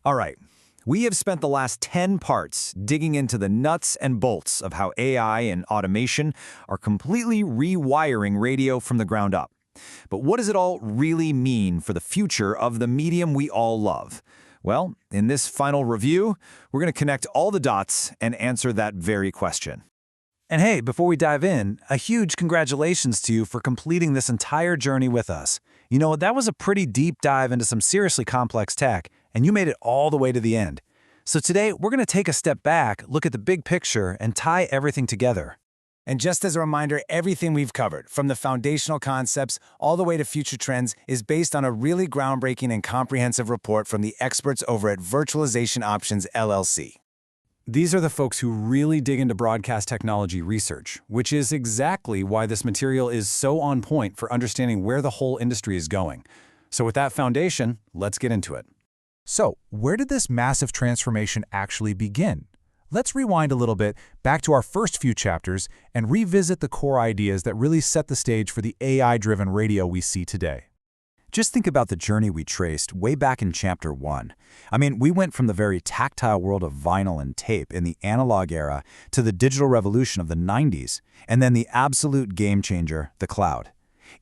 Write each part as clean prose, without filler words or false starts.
All right, we have spent the last 10 parts digging into the nuts and bolts of how AI and automation are completely rewiring radio from the ground up. But what does it all really mean for the future of the medium we all love? Well, in this final review, we're going to connect all the dots and answer that very question. And hey, before we dive in, a huge congratulations to you for completing this entire journey with us. You know, that was a pretty deep dive into some seriously complex tech, and you made it all the way to the end. So today, we're going to take a step back, look at the big picture, and tie everything together. And just as a reminder, everything we've covered, from the foundational concepts all the way to future trends, is based on a really groundbreaking and comprehensive report from the experts over at Virtualization Options LLC. These are the folks who really dig into broadcast technology research, which is exactly why this material is so on point for understanding where the whole industry is going. So with that foundation, let's get into it. So, where did this massive transformation actually begin? Let's rewind a little bit back to our first few chapters and revisit the core ideas that really set the stage for the AI-driven radio we see today. Just think about the journey we traced way back in Chapter 1. I mean, we went from the very tactile world of vinyl and tape in the analog era to the digital revolution of the 90s, and then the absolute game changer, the cloud.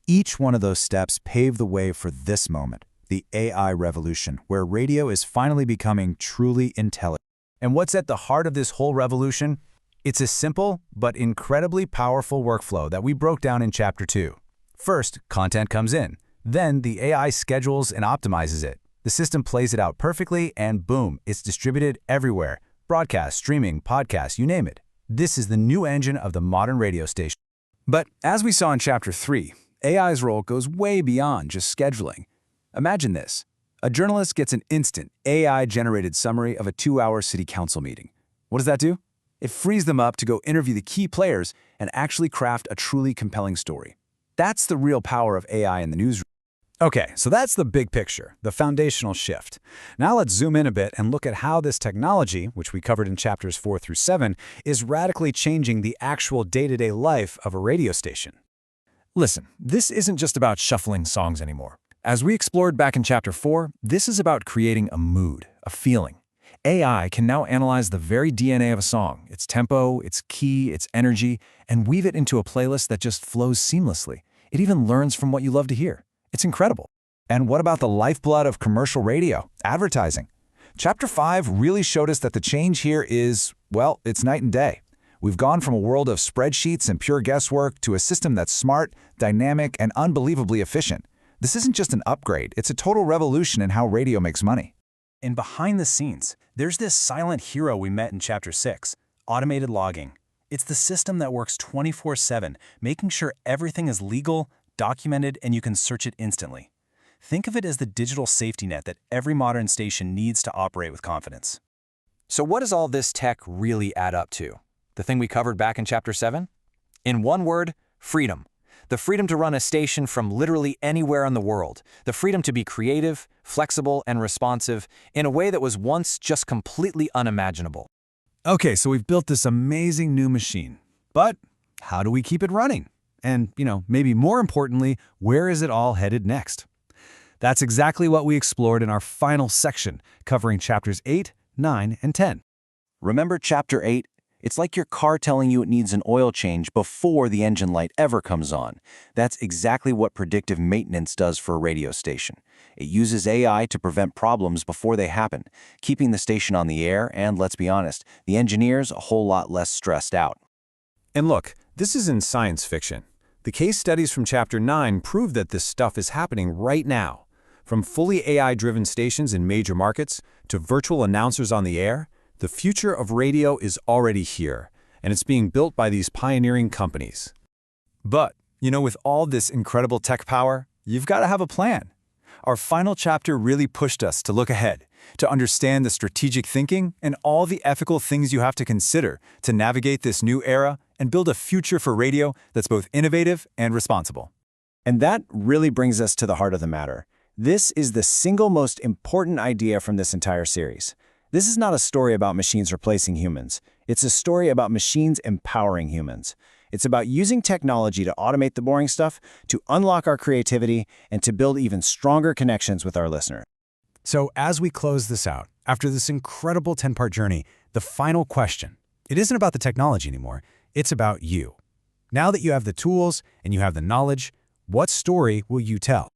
Each one of those steps paved the way for this moment, the AI revolution, where radio is finally becoming truly intelligent. And what's at the heart of this whole revolution? It's a simple but incredibly powerful workflow that we broke down in Chapter 2. First, content comes in. Then the AI schedules and optimizes it. The system plays it out perfectly, and boom, it's distributed everywhere. Broadcast, streaming, podcast, you name it. This is the new engine of the modern radio station. But as we saw in Chapter 3, AI's role goes way beyond just scheduling. Imagine this. A journalist gets an instant AI-generated summary of a 2-hour city council meeting. What does that do? It frees them up to go interview the key players and actually craft a truly compelling story. That's the real power of AI in the newsroom. Okay, so that's the big picture, the foundational shift. Now let's zoom in a bit and look at how this technology, which we covered in Chapters 4 through 7, is radically changing the actual day-to-day life of a radio station. Listen, this isn't just about shuffling songs anymore. As we explored back in Chapter 4, this is about creating a mood, a feeling. AI can now analyze the very DNA of a song, its tempo, its key, its energy, and weave it into a playlist that just flows seamlessly. It even learns from what you love to hear. It's incredible. And what about the lifeblood of commercial radio, advertising? Chapter 5 really showed us that the change here is, well, it's night and day. We've gone from a world of spreadsheets and pure guesswork to a system that's smart, dynamic, and unbelievably efficient. This isn't just an upgrade, it's a total revolution in how radio makes money. And behind the scenes, there's this silent hero we met in Chapter 6, automated logging. It's the system that works 24/7, making sure everything is legal, documented, and you can search it instantly. Think of it as the digital safety net that every modern station needs to operate with confidence. So what does all this tech really add up to? The thing we covered back in Chapter 7? In one word, freedom. The freedom to run a station from literally anywhere in the world. The freedom to be creative, flexible, and responsive in a way that was once just completely unimaginable. Okay, so we've built this amazing new machine. But how do we keep it running? And, maybe more importantly, where is it all headed next? That's exactly what we explored in our final section, covering Chapters 8, 9, and 10. Remember Chapter 8? It's like your car telling you it needs an oil change before the engine light ever comes on. That's exactly what predictive maintenance does for a radio station. It uses AI to prevent problems before they happen, keeping the station on the air and, let's be honest, the engineers a whole lot less stressed out. And look, this isn't science fiction. The case studies from Chapter 9 prove that this stuff is happening right now. From fully AI-driven stations in major markets to virtual announcers on the air, the future of radio is already here, and it's being built by these pioneering companies. But, with all this incredible tech power, you've got to have a plan. Our final chapter really pushed us to look ahead, to understand the strategic thinking and all the ethical things you have to consider to navigate this new era and build a future for radio that's both innovative and responsible. And that really brings us to the heart of the matter. This is the single most important idea from this entire series. This is not a story about machines replacing humans. It's a story about machines empowering humans. It's about using technology to automate the boring stuff, to unlock our creativity, and to build even stronger connections with our listeners. So as we close this out, After this incredible 10-part journey, the final question, it isn't about the technology anymore, it's about you. Now that you have the tools and you have the knowledge, what story will you tell?